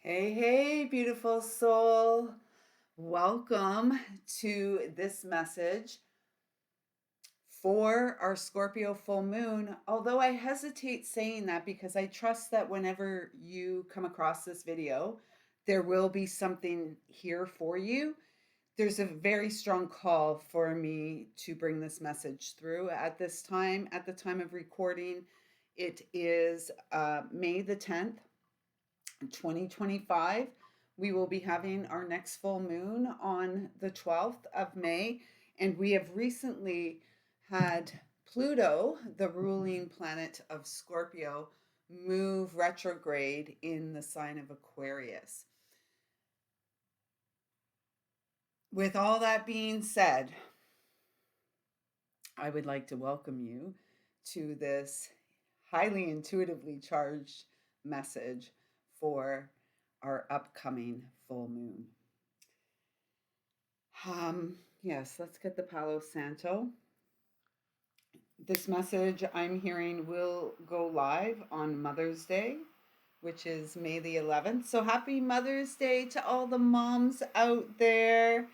Hey, hey, beautiful soul. Welcome to this message for our Scorpio full moon. Although I hesitate saying that because I trust that whenever you come across this video, there will be something here for you. There's a very strong call for me to bring this message through at this time. At the time of recording, it is May the 10th, 2025. We will be having our next full moon on the 12th of May. And we have recently had Pluto, the ruling planet of Scorpio, move retrograde in the sign of Aquarius. With all that being said, I would like to welcome you to this highly intuitively charged message for our upcoming full moon. Yes, let's get the Palo Santo. This message I'm hearing will go live on Mother's Day, which is May the 11th. So happy Mother's Day to all the moms out there.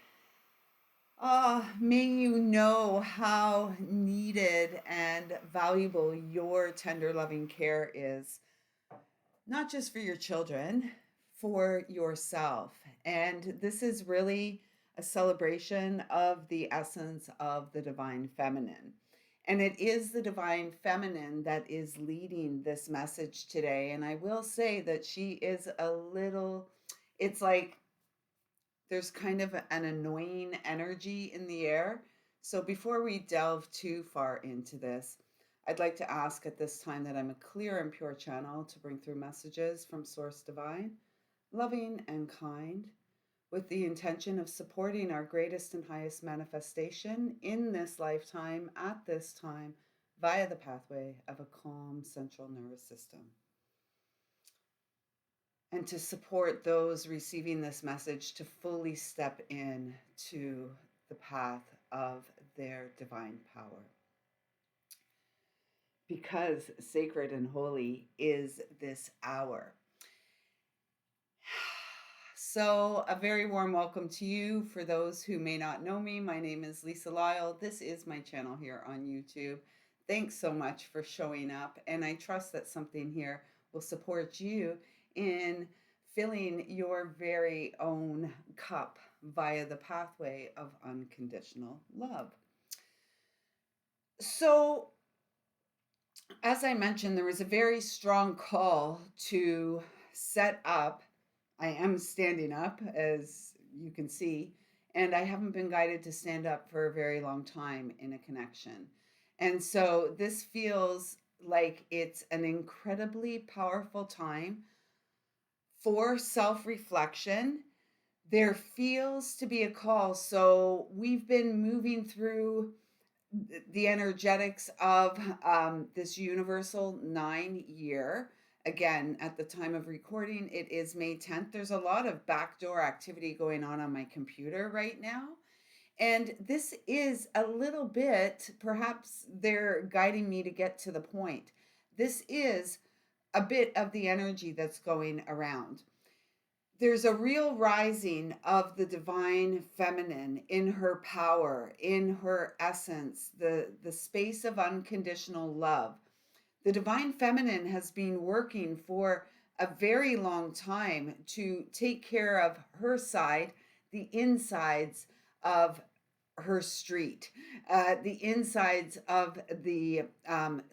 May you know how needed and valuable your tender loving care is, not just for your children, for yourself. And this is really a celebration of the essence of the divine feminine. And it is the divine feminine that is leading this message today. And I will say that she is a little, it's like there's kind of an annoying energy in the air. So before we delve too far into this, I'd like to ask at this time that I'm a clear and pure channel to bring through messages from Source Divine, loving and kind, with the intention of supporting our greatest and highest manifestation in this lifetime at this time via the pathway of a calm central nervous system. And to support those receiving this message to fully step in to the path of their divine power. Because sacred and holy is this hour. So, a very warm welcome to you. For those who may not know me, my name is Lisalyle. This is my channel here on YouTube. Thanks so much for showing up, and I trust that something here will support you in filling your very own cup via the pathway of unconditional love. So, as I mentioned, there was a very strong call to set up. I am standing up, as you can see, and I haven't been guided to stand up for a very long time in a connection. And so this feels like it's an incredibly powerful time for self-reflection. There feels to be a call. So we've been moving through the energetics of this universal 9 year. Again, at the time of recording, it is May 10th. There's a lot of backdoor activity going on my computer right now. And this is a little bit, perhaps they're guiding me to get to the point. This is a bit of the energy that's going around. There's a real rising of the divine feminine in her power, in her essence, the space of unconditional love. The divine feminine has been working for a very long time to take care of her side, the insides of her street, the insides of the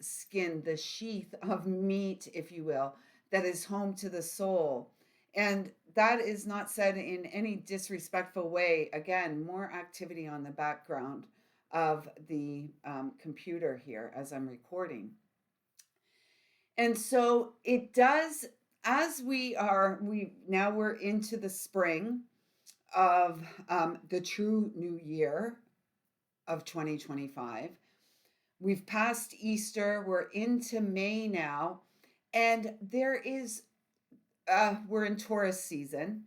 skin, the sheath of meat, if you will, that is home to the soul. And that is not said in any disrespectful way. Again, more activity on the background of the computer here as I'm recording. And so it does, as we're into the spring of the true new year of 2025. We've passed Easter, we're into May now, and we're in Taurus season.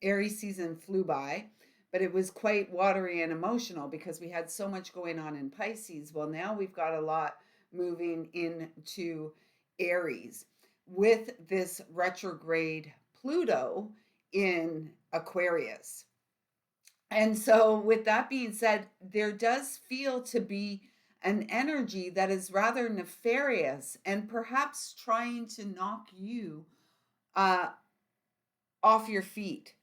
Aries season flew by, but it was quite watery and emotional because we had so much going on in Pisces. Well, now we've got a lot moving into Aries with this retrograde Pluto in Aquarius. And so, with that being said, there does feel to be an energy that is rather nefarious and perhaps trying to knock you uh, off your feet,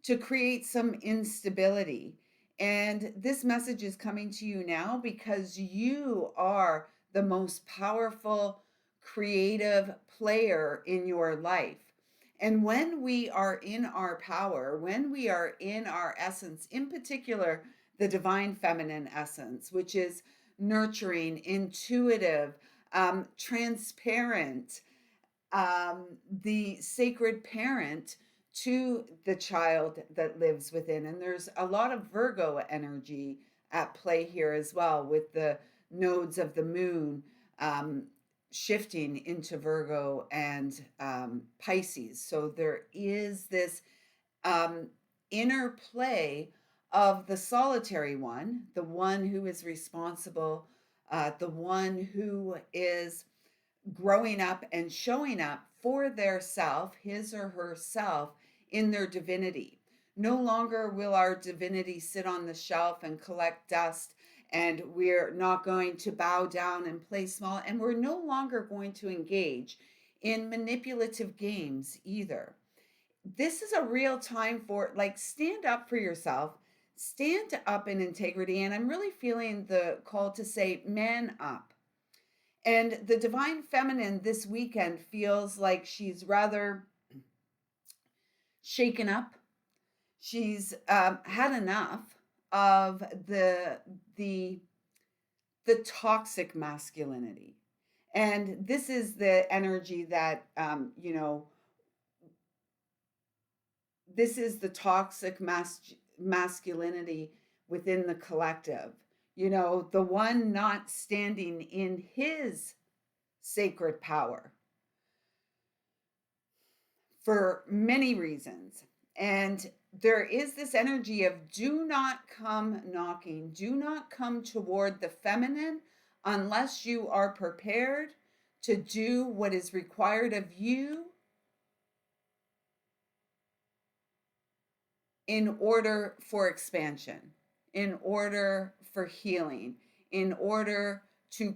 to create some instability. And this message is coming to you now because you are the most powerful creative player in your life. And when we are in our power, when we are in our essence, in particular, the divine feminine essence, which is nurturing, intuitive, transparent, the sacred parent to the child that lives within. And there's a lot of Virgo energy at play here as well, with the nodes of the moon um, shifting into Virgo and Pisces. So there is this um, inner play of the solitary one, the one who is responsible, the one who is growing up and showing up for their self, his or herself, in their divinity. No longer will our divinity sit on the shelf and collect dust, and we're not going to bow down and play small, and we're no longer going to engage in manipulative games either. This is a real time for, like, stand up for yourself, stand up in integrity, and I'm really feeling the call to say, man up. And the divine feminine this weekend feels like she's rather shaken up. She's had enough of the the toxic masculinity, and this is the energy that this is the toxic masculinity within the collective. The one not standing in his sacred power for many reasons. And there is this energy of do not come knocking, do not come toward the feminine unless you are prepared to do what is required of you in order for expansion, in order for healing, in order to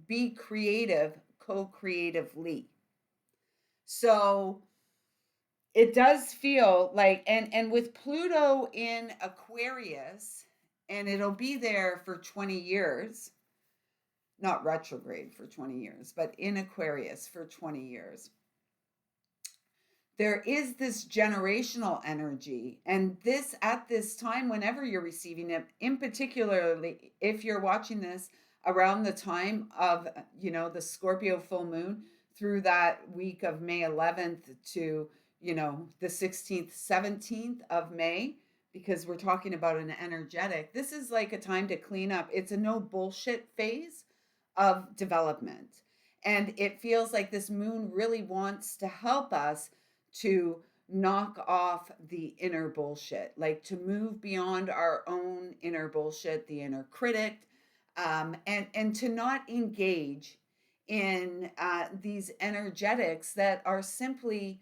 be creative, co-creatively. So it does feel like, and with Pluto in Aquarius, and it'll be there for 20 years, not retrograde for 20 years, but in Aquarius for 20 years. There is this generational energy, and this at this time, whenever you're receiving it, in particularly if you're watching this around the time of the Scorpio full moon, through that week of May 11th to the 16th 17th of May, because we're talking about an energetic, this is like a time to clean up. It's a no bullshit phase of development, and it feels like this moon really wants to help us to knock off the inner bullshit, like to move beyond our own inner bullshit, the inner critic, and to not engage in these energetics that are simply,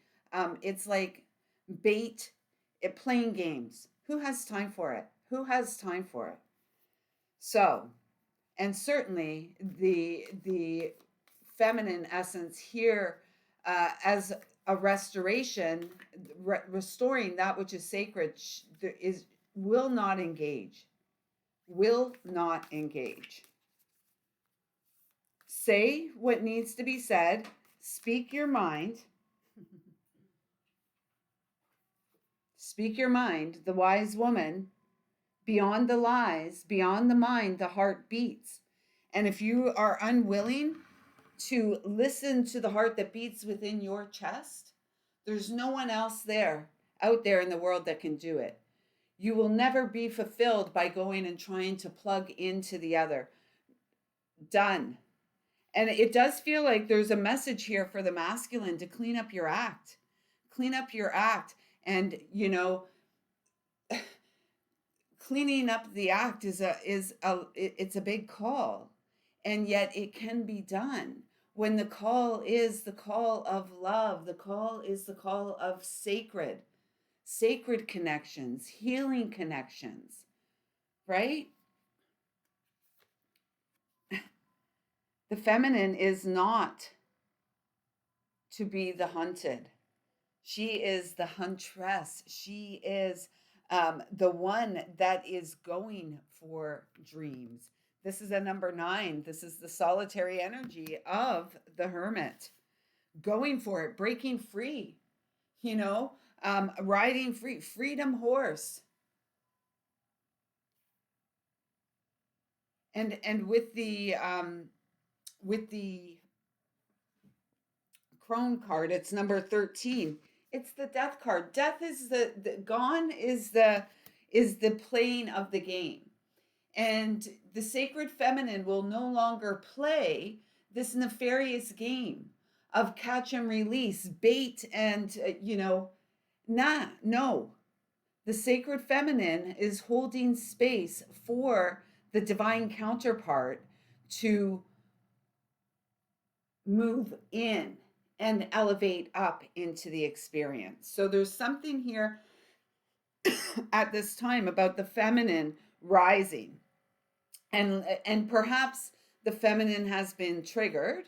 it's like bait, playing games. Who has time for it? Who has time for it? So, and certainly the feminine essence here, as a restoration, restoring that which is sacred, will not engage. Will not engage. Say what needs to be said. Speak your mind. Speak your mind, the wise woman. Beyond the lies, beyond the mind, the heart beats. And if you are unwilling to listen to the heart that beats within your chest, there's no one else out there in the world that can do it. You will never be fulfilled by going and trying to plug into the other. Done. And it does feel like there's a message here for the masculine to clean up your act. Clean up your act. And, cleaning up the act it's a big call, and yet it can be done when the call is the call of love, the call is the call of sacred connections, healing connections, right? The feminine is not to be the hunted. She is the huntress. She is the one that is going for dreams. This is a number 9. This is the solitary energy of the hermit. Going for it, breaking free, you know, riding free, freedom horse. And with the crone card, it's number 13. It's the death card. Death is the gone is the playing of the game. And the sacred feminine will no longer play this nefarious game of catch and release, bait and no. The sacred feminine is holding space for the divine counterpart to move in and elevate up into the experience. So there's something here at this time about the feminine rising. And perhaps the feminine has been triggered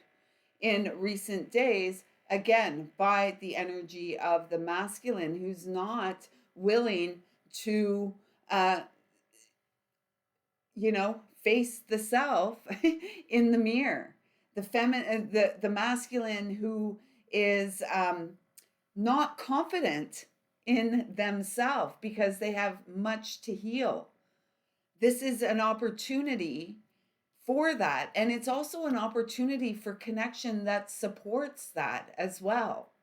in recent days again by the energy of the masculine who's not willing to uh face the self in the mirror. The masculine who is not confident in themselves because they have much to heal. This is an opportunity for that, and it's also an opportunity for connection that supports that as well.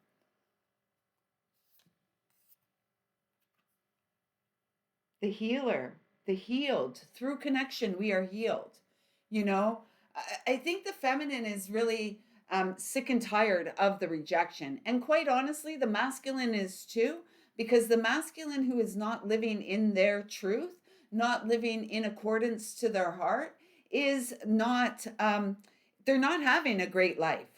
The healer, the healed. Through connection we are healed. you know I think the feminine is really sick and tired of the rejection, and quite honestly the masculine is too, because the masculine who is not living in their truth, not living in accordance to their heart, is not they're not having a great life.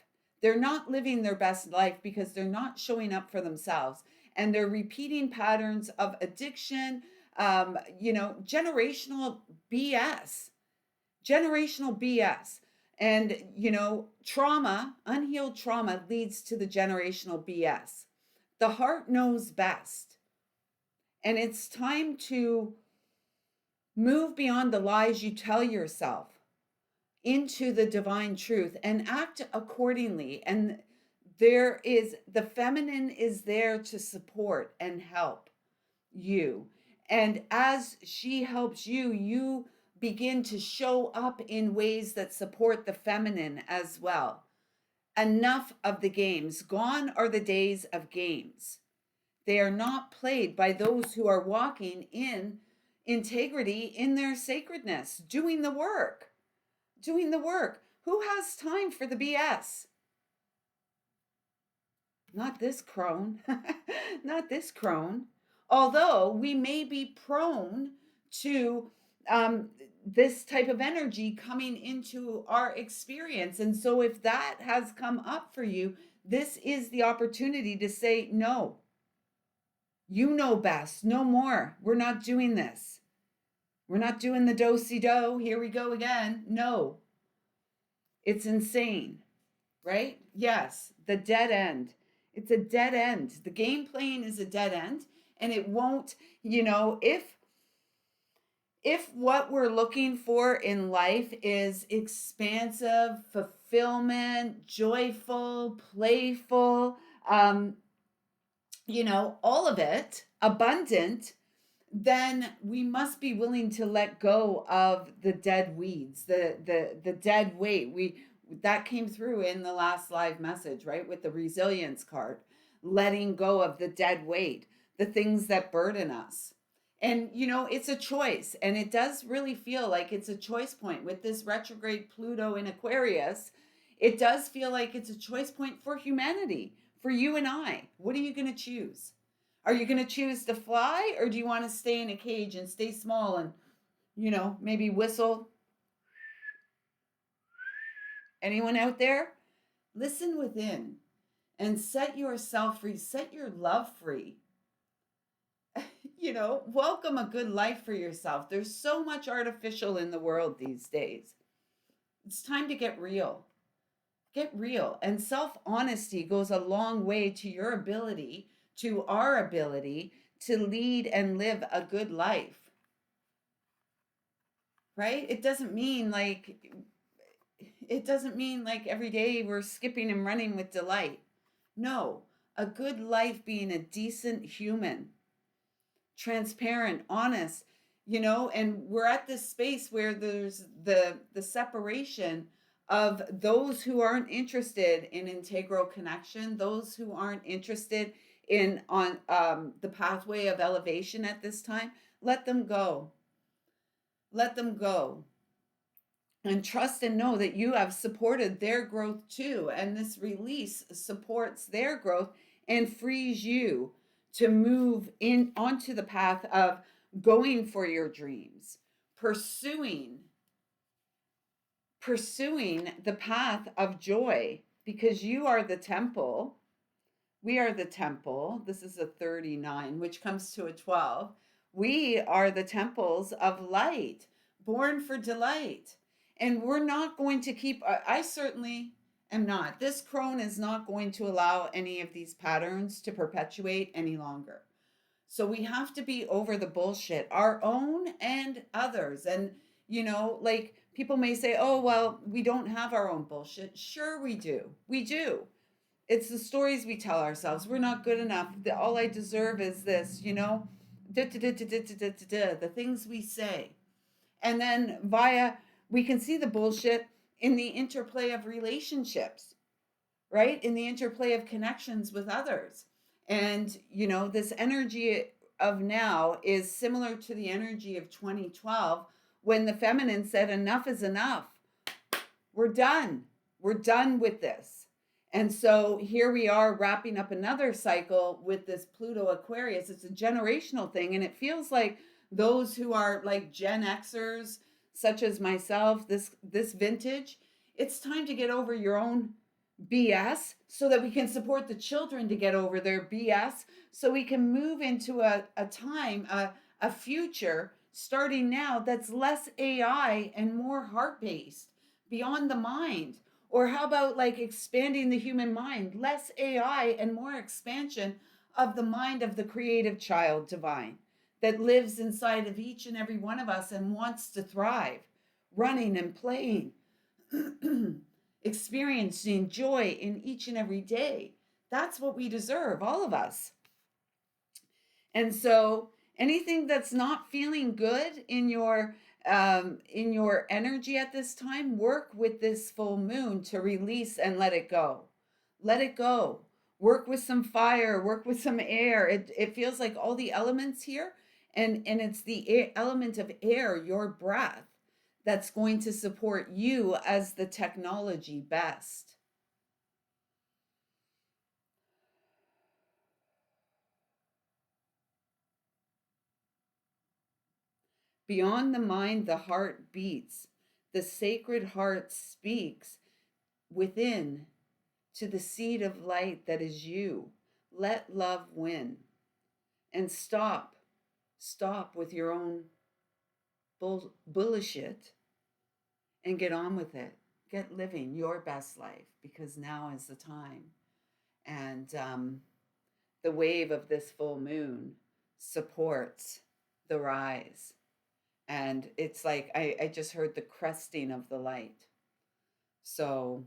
They're not living their best life because they're not showing up for themselves, and they're repeating patterns of addiction, generational BS, generational BS. And, trauma, unhealed trauma leads to the generational BS. The heart knows best. And it's time to move beyond the lies you tell yourself into the divine truth and act accordingly. And the feminine is there to support and help you. And as she helps you, you begin to show up in ways that support the feminine as well. Enough of the games. Gone are the days of games. They are not played by those who are walking in integrity, in their sacredness, doing the work. Doing the work. Who has time for the BS? Not this crone. Not this crone. Although we may be prone to this type of energy coming into our experience. And so if that has come up for you, this is the opportunity to say, no, you know best, no more. We're not doing this. We're not doing the do-si-do. Here we go again. No, it's insane, right? Yes, the dead end. It's a dead end. The game playing is a dead end, and it won't, if what we're looking for in life is expansive, fulfillment, joyful, playful, all of it, abundant, then we must be willing to let go of the dead weeds, the dead weight. That came through in the last live message, right? With the resilience card, letting go of the dead weight, the things that burden us. And, it's a choice. And it does really feel like it's a choice point with this retrograde Pluto in Aquarius. It does feel like it's a choice point for humanity, for you and I. What are you going to choose? Are you going to choose to fly, or do you want to stay in a cage and stay small and, maybe whistle? Anyone out there? Listen within and set yourself free, set your love free. Welcome a good life for yourself. There's so much artificial in the world these days. It's time to get real. Get real. And self honesty goes a long way to your ability, to our ability to lead and live a good life, right? It doesn't mean like every day we're skipping and running with delight. No, a good life being a decent human, transparent, honest, and we're at this space where there's the separation of those who aren't interested in integral connection, those who aren't interested in on the pathway of elevation at this time. Let them go. Let them go. And trust and know that you have supported their growth too. And this release supports their growth and frees you to move in onto the path of going for your dreams, pursuing the path of joy, because you are the temple. We are the temple. This is a 39, which comes to a 12. We are the temples of light, born for delight. And we're not going to keep, I certainly am not. This crone is not going to allow any of these patterns to perpetuate any longer. So we have to be over the bullshit, our own and others. And, like people may say, oh, well, we don't have our own bullshit. Sure, we do. We do. It's the stories we tell ourselves. We're not good enough. All I deserve is this, the things we say. And then we can see the bullshit in the interplay of relationships, right? In the interplay of connections with others. And, this energy of now is similar to the energy of 2012 when the feminine said, enough is enough. We're done. We're done with this. And so here we are wrapping up another cycle with this Pluto Aquarius. It's a generational thing. And it feels like those who are like Gen Xers, such as myself, this vintage, it's time to get over your own BS so that we can support the children to get over their BS, so we can move into a time, a future starting now that's less AI and more heart-based, beyond the mind. Or how about like expanding the human mind, less AI and more expansion of the mind of the creative child divine that lives inside of each and every one of us and wants to thrive, running and playing, experiencing joy in each and every day. That's what we deserve, all of us. And so anything that's not feeling good in your energy at this time, work with this full moon to release and let it go. Let it go. Work with some fire, work with some air. It feels like all the elements here, and it's the element of air, your breath, that's going to support you as the technology best. Beyond the mind, the heart beats. The sacred heart speaks within to the seed of light that is you. Let love win. And stop with your own bullshit and get on with it. Get living your best life, because now is the time. And the wave of this full moon supports the rise. And it's like I just heard the cresting of the light. So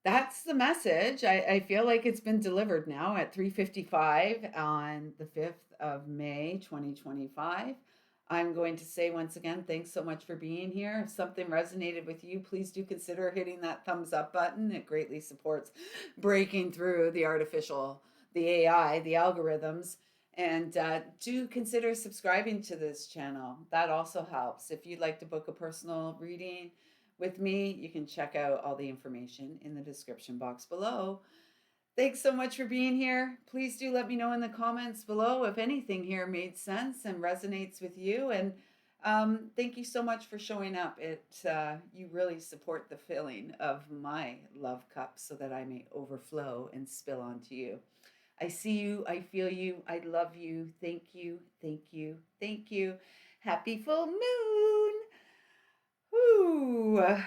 that's the message. I feel like it's been delivered now at 3:55 on the 5th of May, 2025. I'm going to say once again, thanks so much for being here. If something resonated with you, please do consider hitting that thumbs up button. It greatly supports breaking through the artificial, the AI, the algorithms. And do consider subscribing to this channel. That also helps. If you'd like to book a personal reading with me, you can check out all the information in the description box below. Thanks so much for being here. Please do let me know in the comments below if anything here made sense and resonates with you. And Thank you so much for showing up. You really support the filling of my love cup so that I may overflow and spill onto you. I see you. I feel you. I love you. Thank you. Thank you. Thank you. Happy full moon. Whoo.